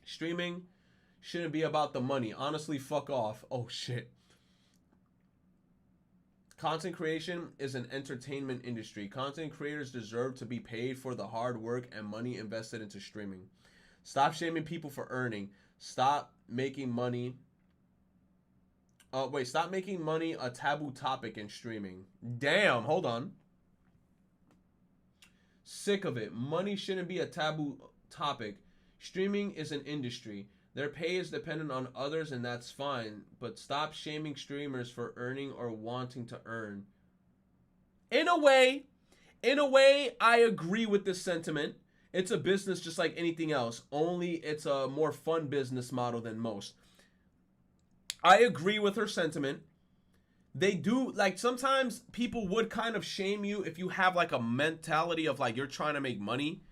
Streaming shouldn't be about the money. Honestly, fuck off. Oh shit. Content creation is an entertainment industry. Content creators deserve to be paid for the hard work and money invested into streaming. Stop shaming people for earning. Stop making money. Stop making money a taboo topic in streaming. Damn, hold on. Sick of it. Money shouldn't be a taboo topic. Streaming is an industry. Their pay is dependent on others, and that's fine. But stop shaming streamers for earning or wanting to earn. In a way, I agree with this sentiment. It's a business just like anything else. Only it's a more fun business model than most. I agree with her sentiment. They do, like, sometimes people would kind of shame you if you have like a mentality of like you're trying to make money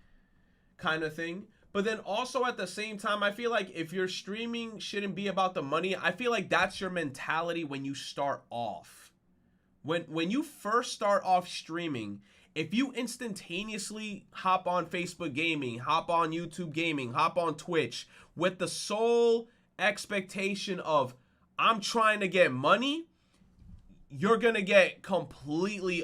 kind of thing. But then also at the same time, I feel like if your streaming shouldn't be about the money, I feel like that's your mentality when you start off. When you first start off streaming, if you instantaneously hop on Facebook gaming, hop on YouTube gaming, hop on Twitch with the sole expectation of I'm trying to get money, you're gonna get completely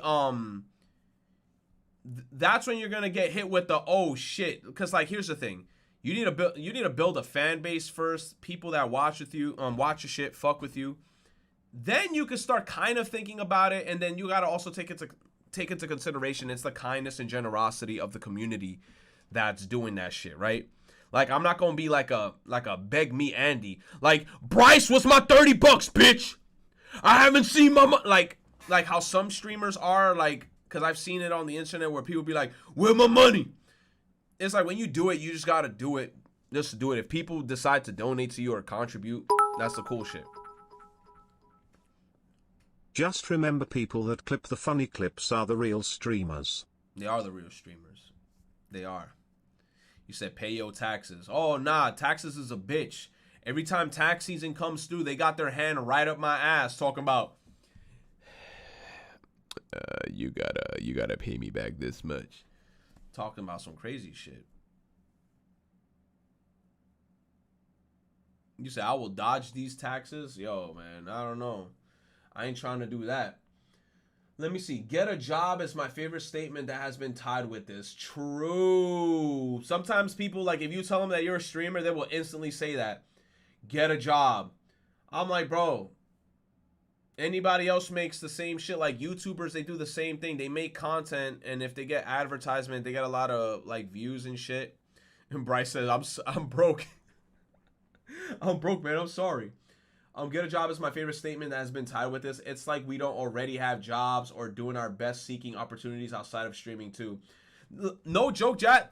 that's when you're gonna get hit with the oh shit. Because like here's the thing, you need to build a fan base first, people that watch with you, watch your shit, fuck with you. Then you can start kind of thinking about it, and then you gotta also take into consideration it's the kindness and generosity of the community that's doing that shit, right? Like I'm not gonna be like a beg me Andy. Like Bryce was my $30, bitch. I haven't seen my like how some streamers are like. Because I've seen it on the internet where people be like, where's my money? It's like when you do it, you just got to do it. Just do it. If people decide to donate to you or contribute, that's the cool shit. Just remember, people that clip the funny clips are the real streamers. They are the real streamers. They are. You said pay your taxes. Oh, nah. Taxes is a bitch. Every time tax season comes through, they got their hand right up my ass talking about, you gotta pay me back this much. Talking about some crazy shit. You say I will dodge these taxes? Yo, man, I don't know. I ain't trying to do that. Let me see. Get a job is my favorite statement that has been tied with this. True. Sometimes people, like, if you tell them that you're a streamer, they will instantly say that. Get a job. I'm like, bro, anybody else makes the same shit. Like YouTubers, they do the same thing. They make content, and if they get advertisement, they get a lot of like views and shit. And Bryce says, I'm broke. I'm broke, man. I'm sorry. Get a job is my favorite statement that has been tied with this. It's like we don't already have jobs or doing our best seeking opportunities outside of streaming too. No joke, chat.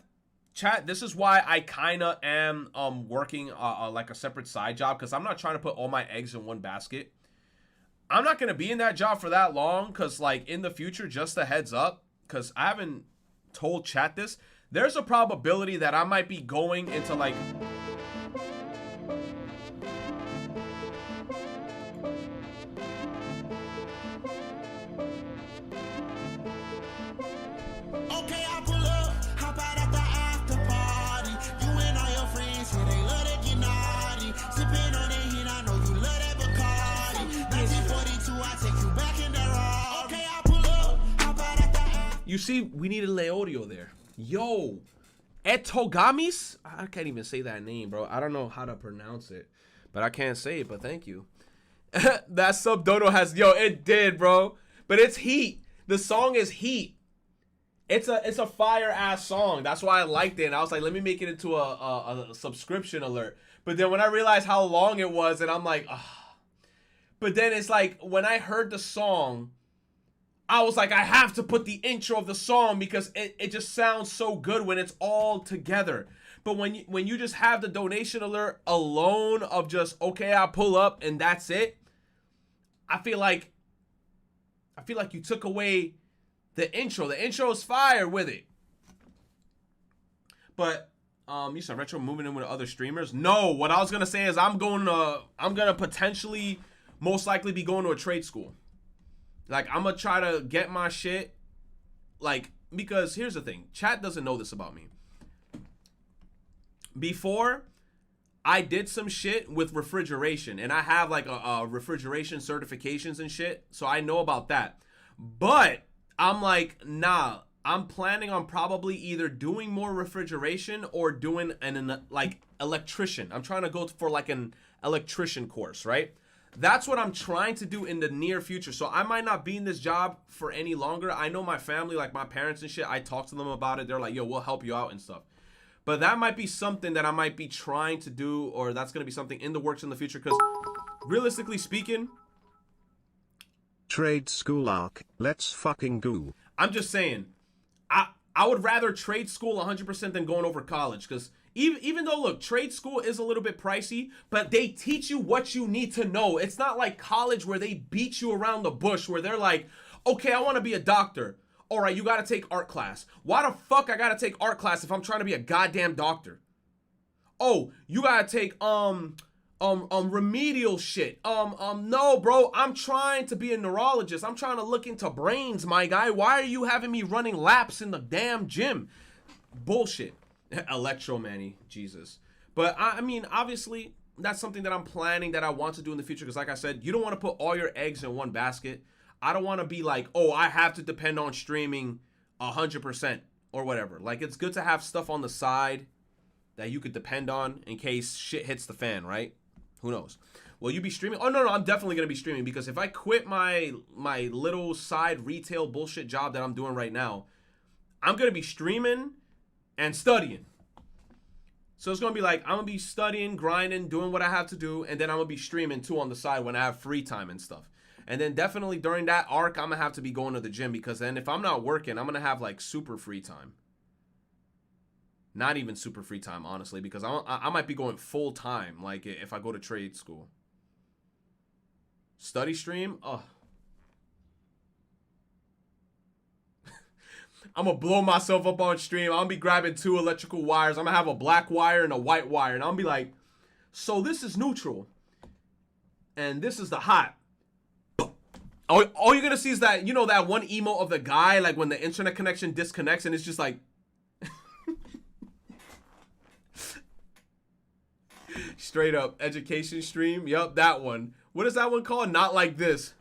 This is why I kind of am working like a separate side job, because I'm not trying to put all my eggs in one basket. I'm not going to be in that job for that long, because like in the future, just a heads up, because I haven't told chat this, there's a probability that I might be going into like... Okay, I pull up, hop out at the after party. You and all your friends, yeah, they love that get naughty. Sipping on that heat, I know you love that Bacardi. 1942, I take you back in that raw. Okay, I pull up, hop out at the after. You see, we needed Leorio there. Yo, Etogamis? I can't even say that name, bro. I don't know how to pronounce it, but I can't say it, but thank you. That sub dodo has, yo, it did, bro. But it's heat. The song is heat. It's a fire ass song. That's why I liked it. And I was like, let me make it into a subscription alert. But then when I realized how long it was, and I'm like, ah. But then it's like when I heard the song, I was like, I have to put the intro of the song because it just sounds so good when it's all together. But when you just have the donation alert alone of just, okay, I pull up and that's it, I feel like you took away the intro. The intro is fire with it. But you said retro moving in with other streamers. No, what I was gonna say is I'm gonna potentially most likely be going to a trade school. Like I'm gonna try to get my shit. Like, because here's the thing, chat doesn't know this about me. Before, I did some shit with refrigeration, and I have like a refrigeration certifications and shit, so I know about that. But I'm like, nah, I'm planning on probably either doing more refrigeration or doing an like electrician. I'm trying to go for like an electrician course, right? That's what I'm trying to do in the near future. So I might not be in this job for any longer. I know my family, like my parents and shit, I talk to them about it. They're like, yo, we'll help you out and stuff. But that might be something that I might be trying to do, or that's going to be something in the works in the future. Because realistically speaking, Trade school arc, let's fucking go. I'm just saying, I would rather trade school 100% than going over college. Because even though, look, trade school is a little bit pricey, but they teach you what you need to know. It's not like college where they beat you around the bush, where they're like, okay, I want to be a doctor. All right, you got to take art class. Why the fuck I got to take art class if I'm trying to be a goddamn doctor? Oh, you got to take remedial shit. No, bro, I'm trying to be a neurologist. I'm trying to look into brains, my guy. Why are you having me running laps in the damn gym? Bullshit. Electromanny, Jesus. But I mean, obviously, that's something that I'm planning that I want to do in the future. Because like I said, you don't want to put all your eggs in one basket. I don't want to be like, oh, I have to depend on streaming 100% or whatever. Like, it's good to have stuff on the side that you could depend on in case shit hits the fan, right? Who knows? Will you be streaming? Oh, no, I'm definitely going to be streaming, because if I quit my little side retail bullshit job that I'm doing right now, I'm going to be streaming and studying. So it's going to be like, I'm going to be studying, grinding, doing what I have to do, and then I'm going to be streaming too on the side when I have free time and stuff. And then definitely during that arc, I'm going to have to be going to the gym, because then if I'm not working, I'm going to have like super free time. Not even super free time, honestly, because I might be going full time, like if I go to trade school. Study stream? Oh. I'm going to blow myself up on stream. I'm going to be grabbing 2 electrical wires. I'm going to have a black wire and a white wire. And I'm going to be like, so this is neutral. And this is the hot. All you're going to see is that, you know, that one emote of the guy, like when the internet connection disconnects and it's just like. Straight up education stream. Yup, that one. What is that one called? Not like this.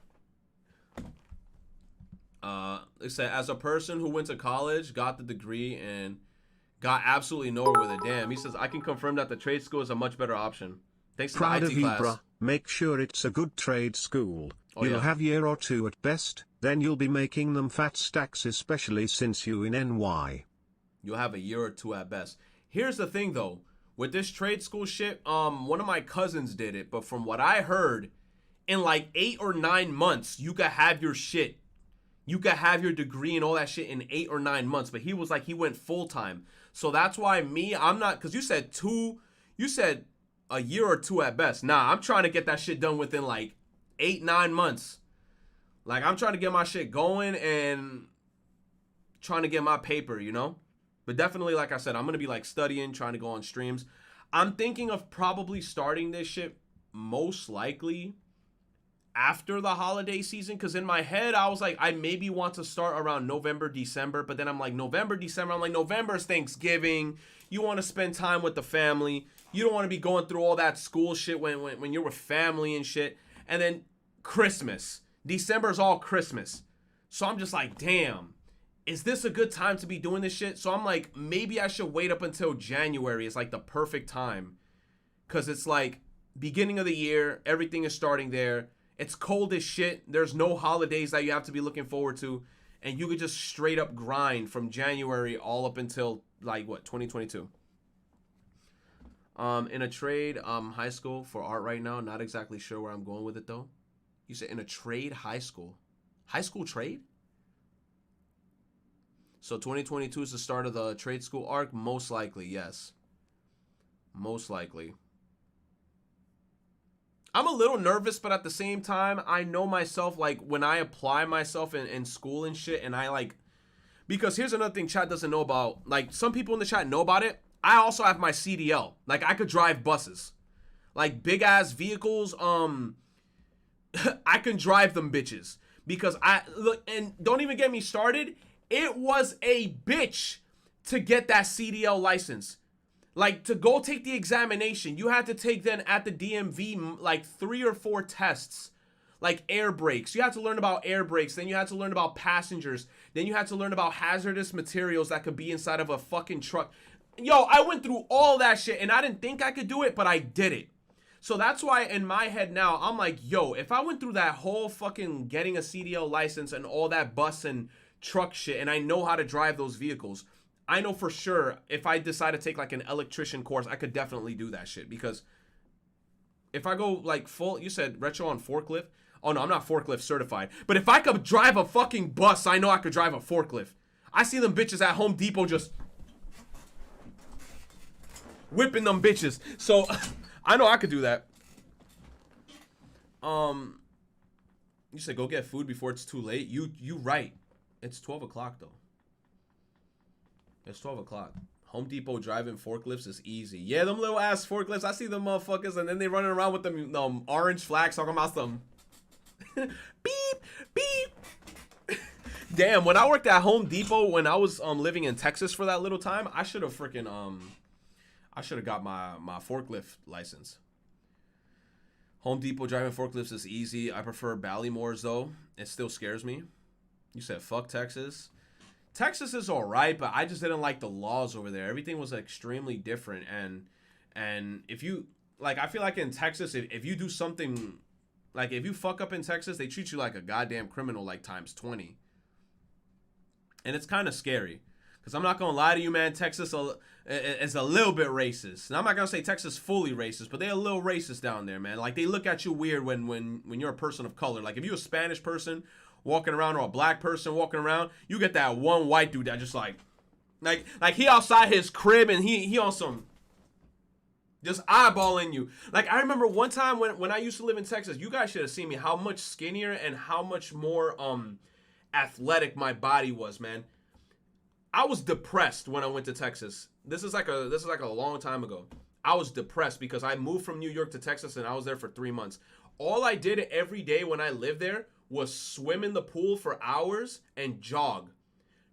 It said, as a person who went to college, got the degree, and got absolutely nowhere with it. Damn, he says, I can confirm that the trade school is a much better option. Thanks to Proud the of IT you, class. bruh. Make sure it's a good trade school. Oh, You'll yeah. have year or 2 at best, then you'll be making them fat stacks, especially since you in NY. You'll have a year or 2 at best. Here's the thing, though. With this trade school shit, one of my cousins did it, but from what I heard, in like 8 or 9 months, you could have your shit. You could have your degree and all that shit in 8 or 9 months. But he was like, he went full time. So that's why I'm not, because you said a year or 2 at best. Nah, I'm trying to get that shit done within like 8, 9 months. Like, I'm trying to get my shit going and trying to get my paper, you know? But definitely, like I said, I'm going to be like studying, trying to go on streams. I'm thinking of probably starting this shit most likely after the holiday season, because in my head I was like, I maybe want to start around November, December, but then I'm like, November, December, I'm like, November is Thanksgiving. You want to spend time with the family. You don't want to be going through all that school shit when you're with family and shit. And then Christmas. December is all Christmas. So I'm just like, damn, is this a good time to be doing this shit? So I'm like, maybe I should wait up until January. It's like the perfect time, because it's like beginning of the year. Everything is starting there. It's cold as shit. There's no holidays that you have to be looking forward to. And you could just straight up grind from January all up until like what, 2022. In a trade high school for art right now. Not exactly sure where I'm going with it though. You said in a trade high school. High school trade? So 2022 is the start of the trade school arc? Most likely, yes. Most likely. I'm a little nervous, but at the same time, I know myself, like, when I apply myself in school and shit, and I, like, because here's another thing chat doesn't know about. Like, some people in the chat know about it. I also have my CDL. Like, I could drive buses. Like, big-ass vehicles, I can drive them bitches. Because look, and don't even get me started, it was a bitch to get that CDL license. Like, to go take the examination, you had to take then at the DMV like 3 or 4 tests, like air brakes. You had to learn about air brakes. Then you had to learn about passengers. Then you had to learn about hazardous materials that could be inside of a fucking truck. Yo, I went through all that shit and I didn't think I could do it, but I did it. So that's why in my head now, I'm like, yo, if I went through that whole fucking getting a CDL license and all that bus and truck shit, and I know how to drive those vehicles, I know for sure if I decide to take like an electrician course, I could definitely do that shit. Because if I go like full, you said retro on forklift. Oh no, I'm not forklift certified. But if I could drive a fucking bus, I know I could drive a forklift. I see them bitches at Home Depot just whipping them bitches. So I know I could do that. You said go get food before it's too late. You right. It's 12 o'clock though. It's 12 o'clock. Home Depot driving forklifts is easy. Yeah, them little ass forklifts. I see them motherfuckers and then they running around with them orange flags talking about some beep, beep. Damn, when I worked at Home Depot when I was living in Texas for that little time, I should have freaking I should have got my forklift license. Home Depot driving forklifts is easy. I prefer Ballymore's though. It still scares me. You said fuck Texas. Texas is all right, but I just didn't like the laws over there. Everything was extremely different, and if you like, I feel like in Texas, if you do something, like if you fuck up in Texas, they treat you like a goddamn criminal, like times 20, and it's kind of scary. Because I'm not gonna lie to you, man, Texas is a little bit racist. And I'm not gonna say Texas fully racist, but they're a little racist down there, man. Like they look at you weird when you're a person of color. Like if you're a Spanish person walking around or a black person walking around, you get that one white dude that just like he outside his crib and he on some just eyeballing you. Like I remember one time when I used to live in Texas, you guys should have seen me how much skinnier and how much more athletic my body was, man. I was depressed when I went to Texas. This is like a long time ago. I was depressed because I moved from New York to Texas and I was there for 3 months. All I did every day when I lived there was swim in the pool for hours and jog.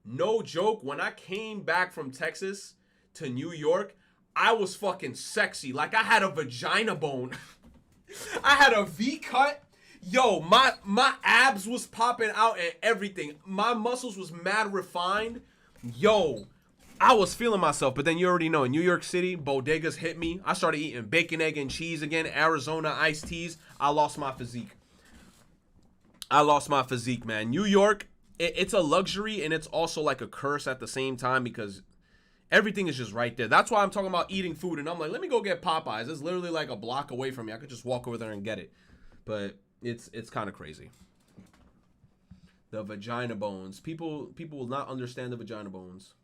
No joke, when I came back from Texas to New York, I was fucking sexy. Like I had a vagina bone. I had a V cut. Yo, my abs was popping out and everything. My muscles was mad refined. Yo, I was feeling myself, but then you already know, in New York City, bodegas hit me. I started eating bacon, egg, and cheese again, Arizona iced teas. I lost my physique. Man. New York, it's a luxury, and it's also like a curse at the same time because everything is just right there. That's why I'm talking about eating food, and I'm like, let me go get Popeyes. It's literally like a block away from me. I could just walk over there and get it. But it's kind of crazy. The vagina bones. People will not understand the vagina bones.